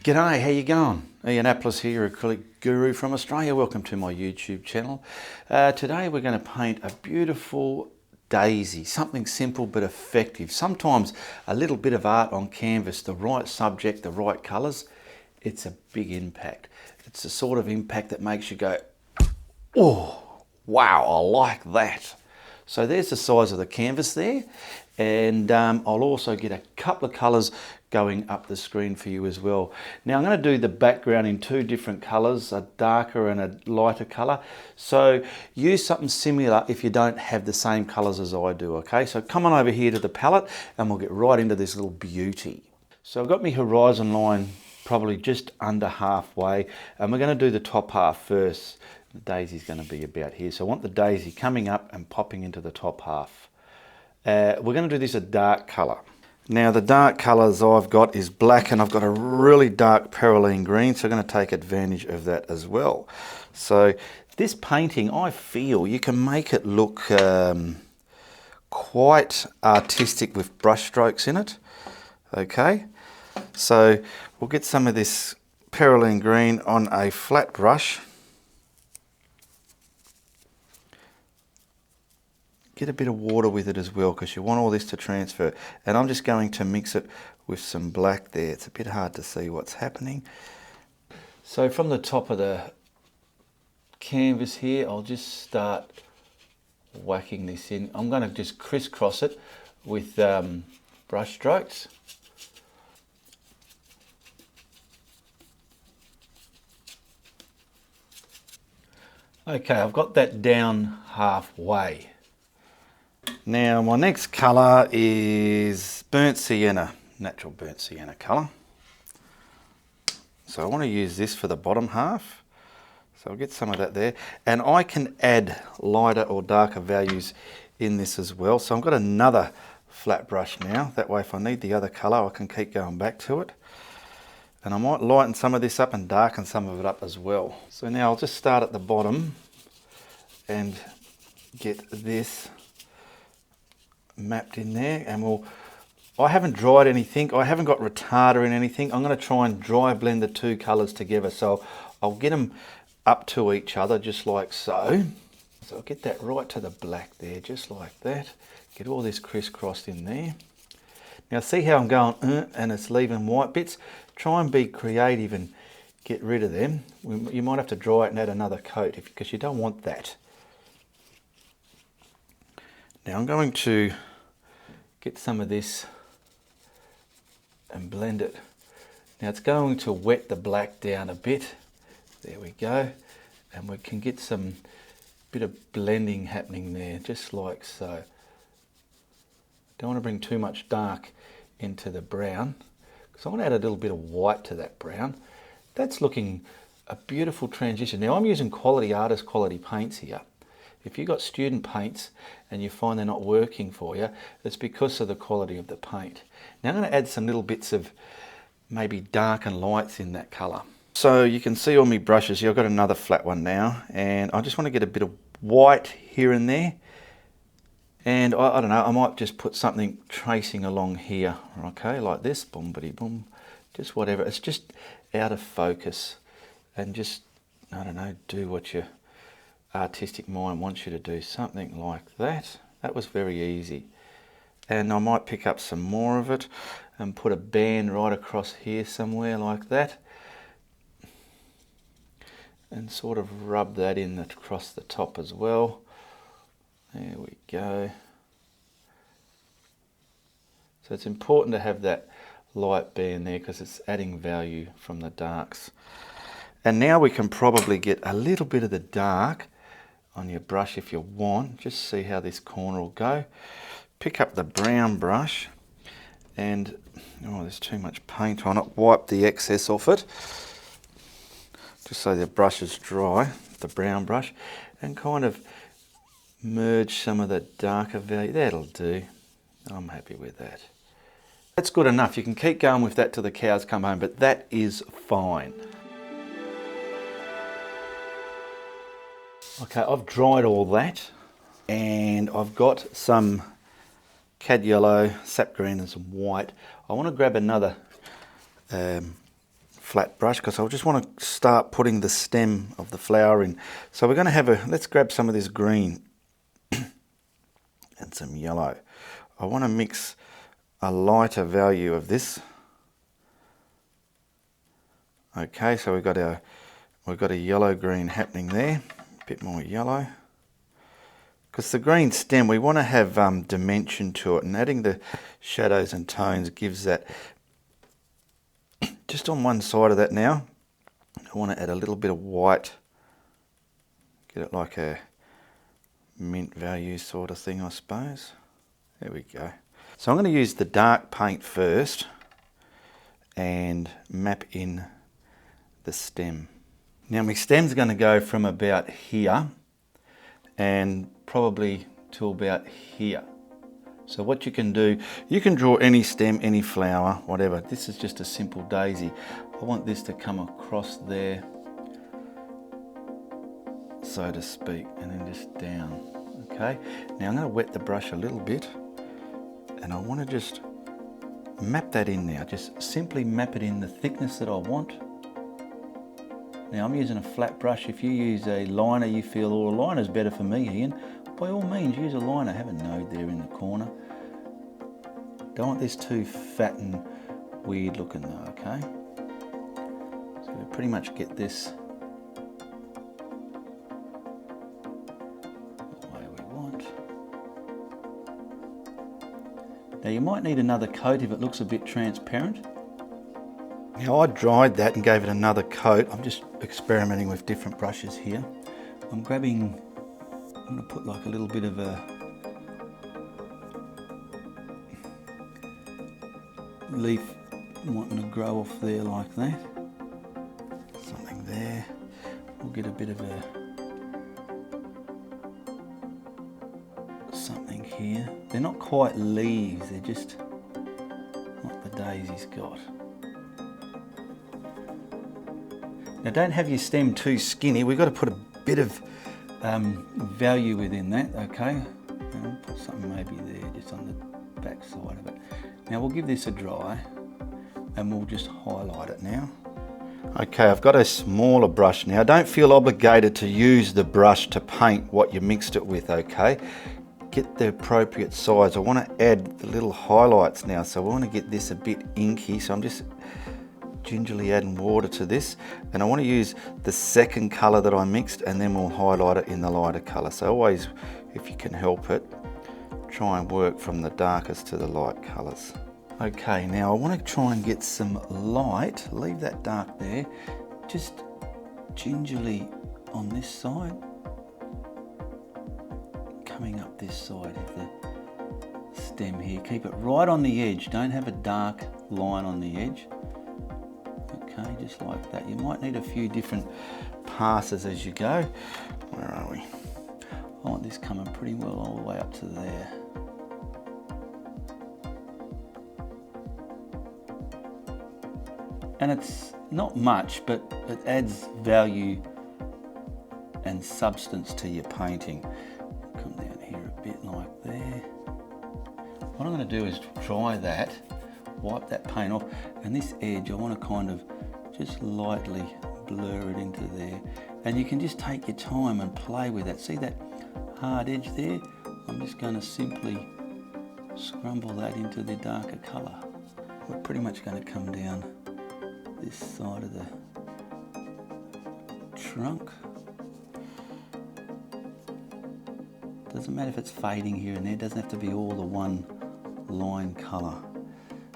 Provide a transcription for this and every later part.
G'day, how you going? Ianapolis here, Acrylic Guru from Australia. Welcome to my YouTube channel. Today we're going to paint a beautiful daisy, something simple but effective. Sometimes a little bit of art on canvas, the right subject, the right colours, it's a big impact. It's the sort of impact that makes you go, oh, wow, I like that. So there's the size of the canvas there, and I'll also get a couple of colours going up the screen for you as well. Now I'm going to do the background in two different colours, a darker and a lighter colour. So use something similar if you don't have the same colours as I do, okay? So come on over here to the palette and we'll get right into this little beauty. So I've got my horizon line probably just under halfway, and we're going to do the top half first. The daisy's going to be about here. So I want the daisy coming up and popping into the top half. We're going to do this a dark colour. Now the dark colours I've got is black, and I've got a really dark perylene green, so I'm going to take advantage of that as well. So this painting, I feel you can make it look quite artistic with brush strokes in it. Okay, so we'll get some of this perylene green on a flat brush. Get a bit of water with it as well, because you want all this to transfer. And I'm just going to mix it with some black there. It's a bit hard to see what's happening. So from the top of the canvas here, I'll just start whacking this in. I'm going to just crisscross it with brush strokes. Okay, I've got that down halfway. Now my next colour is burnt sienna, natural burnt sienna colour. So I want to use this for the bottom half. So I'll get some of that there. And I can add lighter or darker values in this as well. So I've got another flat brush now. That way if I need the other colour I can keep going back to it. And I might lighten some of this up and darken some of it up as well. So now I'll just start at the bottom and get this mapped in there, and I haven't dried anything, I haven't got retarder in anything. I'm going to try and dry blend the two colours together, so I'll get them up to each other just like so. So I'll get that right to the black there, just like that. Get all this crisscrossed in there. Now see how I'm going and it's leaving white bits? Try and be creative and get rid of them. You might have to dry it and add another coat because you don't want that. Now I'm going to get some of this and blend it. Now it's going to wet the black down a bit. There we go. And we can get some bit of blending happening there, just like so. Don't want to bring too much dark into the brown, because I want to add a little bit of white to that brown. That's looking a beautiful transition. Now I'm using quality artist quality paints here. If you've got student paints and you find they're not working for you, it's because of the quality of the paint. Now I'm going to add some little bits of maybe dark and lights in that colour. So you can see all my brushes here. I've got another flat one now, and I just want to get a bit of white here and there. And I don't know, I might just put something tracing along here, okay, like this, boom, bitty, boom, just whatever. It's just out of focus, and just, I don't know, do what your artistic mind wants you to do, something like that. That was very easy. And I might pick up some more of it and put a band right across here somewhere like that, and sort of rub that in across the top as well. There we go. So it's important to have that light band there because it's adding value from the darks. And now we can probably get a little bit of the dark on your brush if you want. Just see how this corner will go. Pick up the brown brush and, oh, there's too much paint on it. Wipe the excess off it, just so the brush is dry, the brown brush, and kind of merge some of the darker value. That'll do. I'm happy with that. That's good enough. You can keep going with that till the cows come home, but that is fine. Okay, I've dried all that, and I've got some cad yellow, sap green and some white. I want to grab another flat brush because I just want to start putting the stem of the flower in. So we're going to have let's grab some of this green and some yellow. I want to mix a lighter value of this. Okay, so we've got a yellow green happening there, a bit more yellow. Because the green stem, we want to have dimension to it, and adding the shadows and tones gives that. Just on one side of that now, I want to add a little bit of white, get it like a mint value sort of thing, I suppose. There we go. So I'm going to use the dark paint first and map in the stem. Now my stem's going to go from about here and probably to about here. So what you can do, you can draw any stem, any flower, whatever. This is just a simple daisy. I want this to come across there, so to speak, and then just down. Okay, now I'm going to wet the brush a little bit, and I want to just map that in now. Just simply map it in the thickness that I want. Now I'm using a flat brush. If you use a liner, you feel, oh, a liner's better for me, Ian, by all means use a liner. Have a node there in the corner. Don't want this too fat and weird looking though, okay? So we pretty much get this the way we want. Now you might need another coat if it looks a bit transparent. Now I dried that and gave it another coat. I'm just experimenting with different brushes here. I'm going to put like a little bit of a leaf wanting to grow off there like that. Something there. We'll get a bit of something here. They're not quite leaves, they're just what the daisy's got. Now don't have your stem too skinny. We've got to put a bit of value within that, okay? I'll put something maybe there, just on the back side of it. Now we'll give this a dry and we'll just highlight it now. Okay, I've got a smaller brush now. Don't feel obligated to use the brush to paint what you mixed it with, okay? Get the appropriate size. I want to add the little highlights now, so I want to get this a bit inky, so I'm just gingerly adding water to this, and I want to use the second colour that I mixed, and then we'll highlight it in the lighter colour. So always, if you can help it, try and work from the darkest to the light colours. Okay, now I want to try and get some light, leave that dark there, just gingerly on this side, coming up this side of the stem here. Keep it right on the edge, don't have a dark line on the edge. Okay, just like that. You might need a few different passes as you go. Where are we? I want this coming pretty well all the way up to there. And it's not much, but it adds value and substance to your painting. Come down here a bit like there. What I'm going to do is dry that, wipe that paint off, and this edge I want to kind of just lightly blur it into there. And you can just take your time and play with that. See that hard edge there? I'm just going to simply scrumble that into the darker colour. We're pretty much going to come down this side of the trunk. Doesn't matter if it's fading here and there, it doesn't have to be all the one line colour.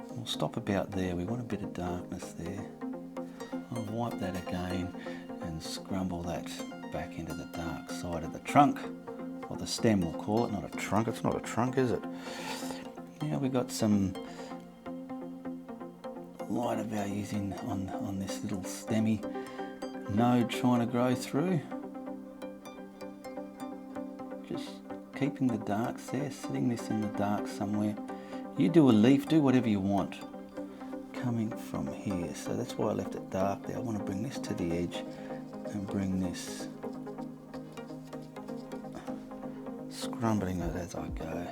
We'll stop about there, we want a bit of darkness there. I'll wipe that again and scrumble that back into the dark side of the trunk, or the stem we'll call it, not a trunk. It's not a trunk, is it? Now we've got some lighter values in on this little stemmy node trying to grow through. Just keeping the darks there, sitting this in the dark somewhere. You do a leaf, do whatever you want. Coming from here, so that's why I left it dark there. I want to bring this to the edge and bring this, scrumbling it as I go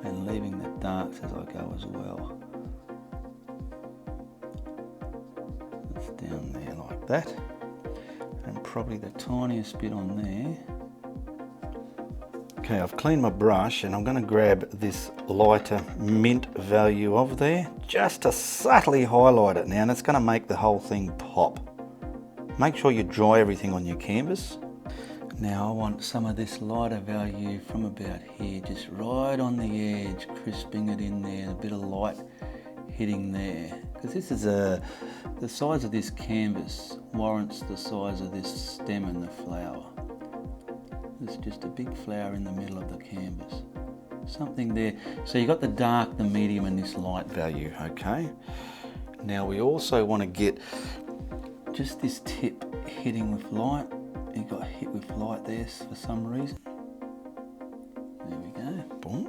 and leaving the darks as I go as well. It's that, and probably the tiniest bit on there. Okay, I've cleaned my brush and I'm going to grab this lighter mint value of there, just to subtly highlight it now, and it's going to make the whole thing pop. Make sure you dry everything on your canvas. Now I want some of this lighter value from about here, just right on the edge, crisping it in there, a bit of light hitting there. Because this is the size of this canvas warrants the size of this stem and the flower. There's just a big flower in the middle of the canvas. Something there. So you've got the dark, the medium, and this light value, okay? Now we also want to get just this tip hitting with light. It got hit with light there for some reason. There we go, boom.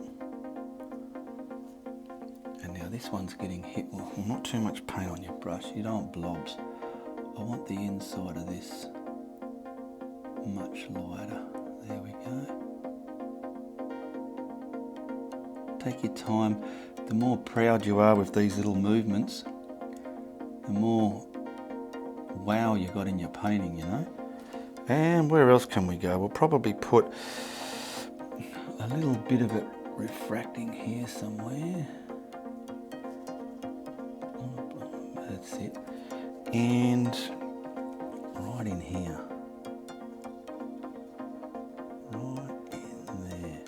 And now this one's getting hit with, well, not too much paint on your brush, you don't want blobs. I want the inside of this much lighter. There we go. Take your time. The more proud you are with these little movements, the more wow you got in your painting, you know. And where else can we go? We'll probably put a little bit of it refracting here somewhere. That's it. And right in here. Right in there.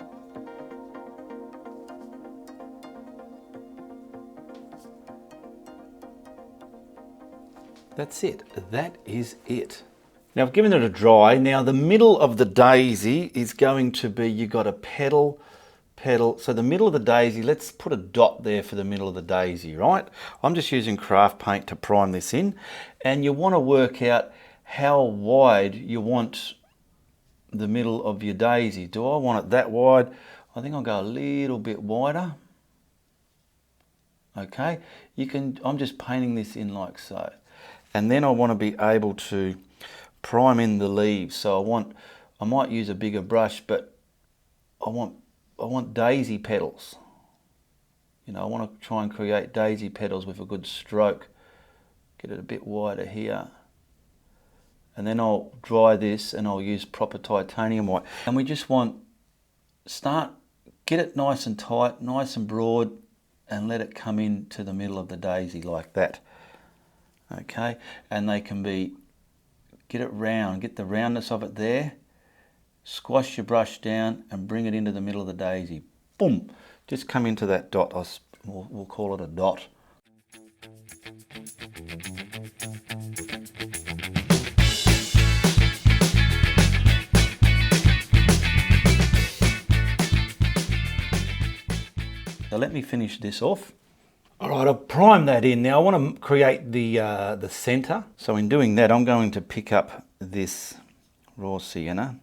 That's it. That is it. Now I've given it a dry. Now the middle of the daisy is going to be, you got a petal. So the middle of the daisy, let's put a dot there for the middle of the daisy, right? I'm just using craft paint to prime this in. And you want to work out how wide you want the middle of your daisy. Do I want it that wide? I think I'll go a little bit wider. Okay, I'm just painting this in like so. And then I want to be able to prime in the leaves. So I might use a bigger brush, but I want daisy petals. You know, I want to try and create daisy petals with a good stroke. Get it a bit wider here. And then I'll dry this and I'll use proper titanium white. And we just want, get it nice and tight, nice and broad, and let it come into the middle of the daisy like that. Okay, and they can be, get it round, get the roundness of it there, squash your brush down and bring it into the middle of the daisy. Boom, just come into that dot, we'll call it a dot. So let me finish this off. All right, I'll prime that in. Now I want to create the center. So in doing that, I'm going to pick up this raw sienna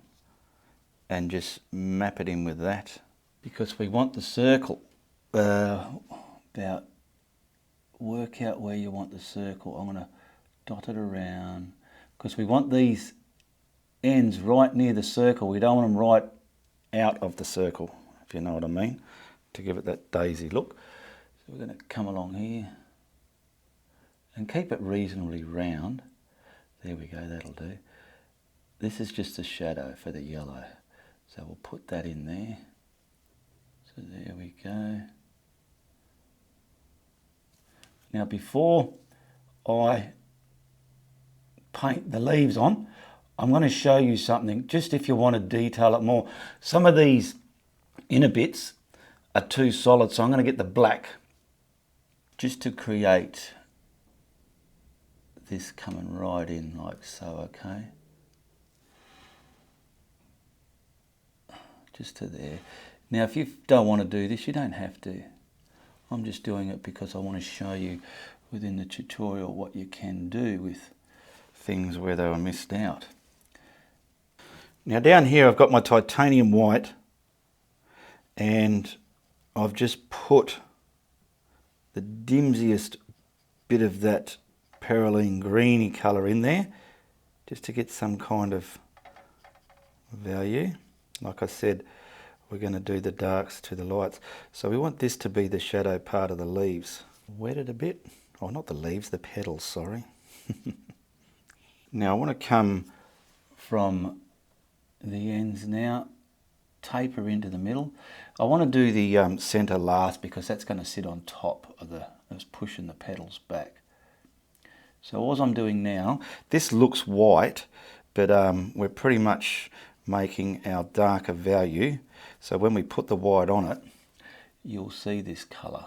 and just map it in with that, because we want the circle. Work out where you want the circle. I'm going to dot it around, because we want these ends right near the circle. We don't want them right out of the circle, if you know what I mean, to give it that daisy look. So we're going to come along here and keep it reasonably round. There we go, that'll do. This is just a shadow for the yellow. So we'll put that in there. So there we go. Now before I paint the leaves on, I'm going to show you something, just if you want to detail it more. Some of these inner bits are too solid, so I'm going to get the black just to create this coming right in like so, okay? Just to there. Now if you don't want to do this, you don't have to. I'm just doing it because I want to show you within the tutorial what you can do with things where they were missed out. Now down here I've got my titanium white, and I've just put the dimsiest bit of that perylene greeny colour in there, just to get some kind of value. Like I said, we're going to do the darks to the lights. So we want this to be the shadow part of the leaves. Wet it a bit. Oh, not the leaves, the petals, sorry. Now I want to come from the ends now, taper into the middle. I want to do the centre last because that's going to sit on top of it's pushing the petals back. So all I'm doing now, this looks white, but we're pretty much making our darker value. So when we put the white on it, you'll see this colour.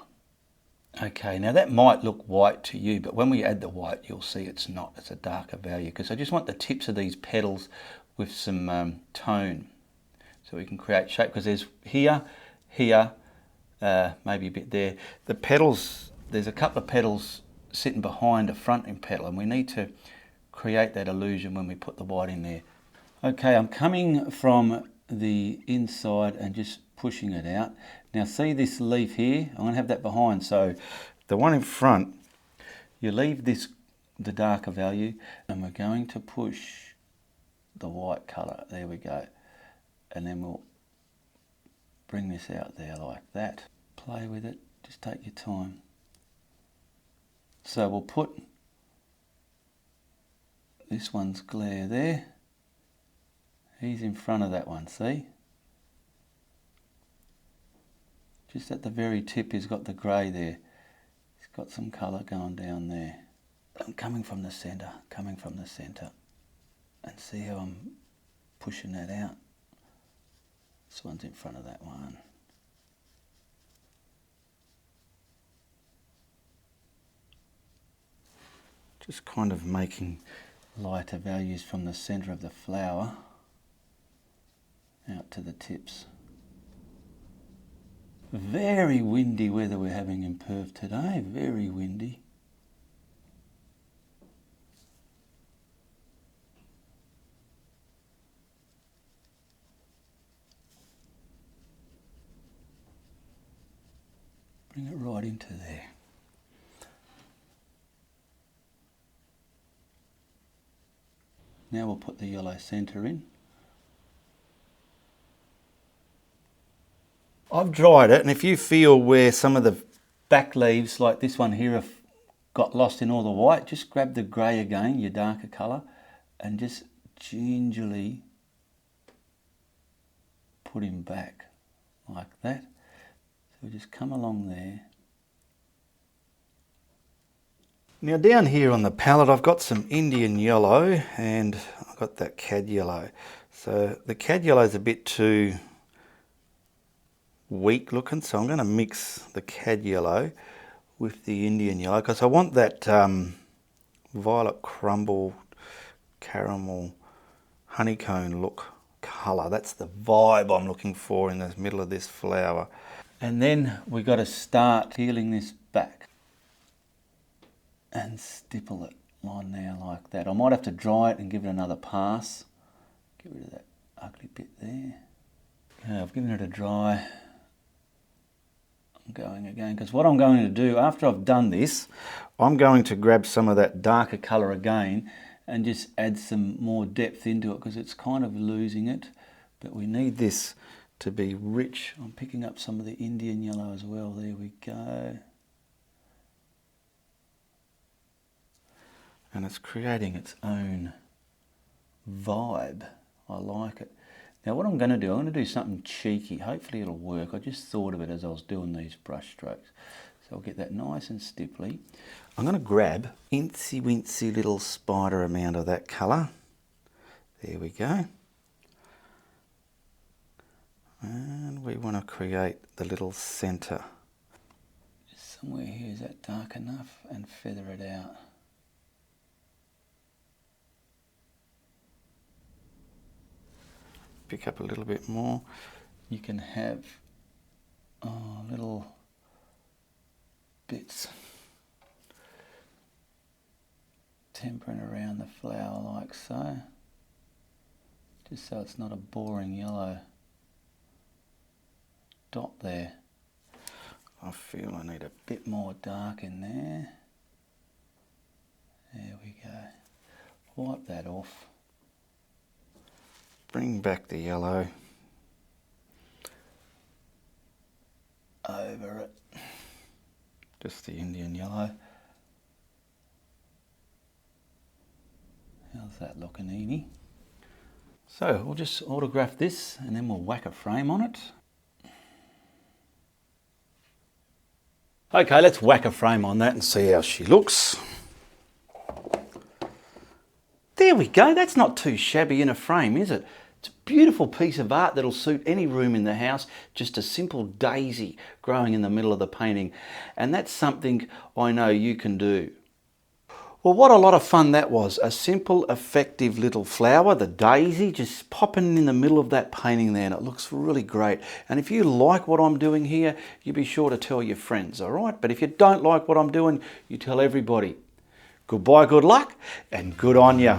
Okay, now that might look white to you, but when we add the white, you'll see it's not. It's a darker value because I just want the tips of these petals with some tone, so we can create shape. Because there's here, maybe a bit there. The petals, there's a couple of petals sitting behind a fronting petal, and we need to create that illusion when we put the white in there. Okay, I'm coming from the inside and just pushing it out. Now see this leaf here? I'm going to have that behind. So the one in front, you leave this, the darker value, and we're going to push the white colour. There we go. And then we'll bring this out there like that. Play with it, just take your time. So we'll put this one's glare there. He's in front of that one, see? Just at the very tip, he's got the grey there. He's got some colour going down there. I'm coming from the centre, and see how I'm pushing that out. This one's in front of that one. Just kind of making lighter values from the centre of the flower out to the tips. Very windy weather we're having in Perth today, very windy. Bring it right into there. Now we'll put the yellow centre in. I've dried it, and if you feel where some of the back leaves, like this one here, have got lost in all the white, just grab the grey again, your darker colour, and just gingerly put him back like that. So just come along there. Now down here on the palette I've got some Indian yellow and I've got that cad yellow. So the cad yellow is a bit too weak looking, so I'm going to mix the cad yellow with the Indian yellow because I want that violet crumble caramel honeycomb look colour. That's the vibe I'm looking for in the middle of this flower. And then we've got to start peeling this back and stipple it on there like that. I might have to dry it and give it another pass. Get rid of that ugly bit there. Okay, I've given it a dry. I'm going again because what I'm going to do after I've done this, I'm going to grab some of that darker colour again and just add some more depth into it because it's kind of losing it. But we need this to be rich. I'm picking up some of the Indian yellow as well. There we go. And it's creating its own vibe. I like it. Now what I'm going to do, I'm going to do something cheeky. Hopefully it'll work. I just thought of it as I was doing these brush strokes. So I'll get that nice and stipply. I'm going to grab incy wincy little spider amount of that colour. There we go. And we want to create the little centre. Just somewhere here, is that dark enough? And feather it out. Pick up a little bit more. You can have little bits tempering around the flower like so, just so it's not a boring yellow dot there. I feel I need a bit more dark in there. There we go. Wipe that off. Bring back the yellow over it, just the Indian yellow. How How's that looking, Edie? So we'll just autograph this and then we'll whack a frame on it. Okay, let's whack a frame on that and see how she looks. There we go, that's not too shabby in a frame, is it? It's a beautiful piece of art that'll suit any room in the house, just a simple daisy growing in the middle of the painting. And that's something I know you can do. Well, what a lot of fun that was. A simple, effective little flower, the daisy, just popping in the middle of that painting there, and it looks really great. And if you like what I'm doing here, you be sure to tell your friends, all right? But if you don't like what I'm doing, you tell everybody. Goodbye, good luck, and good on ya.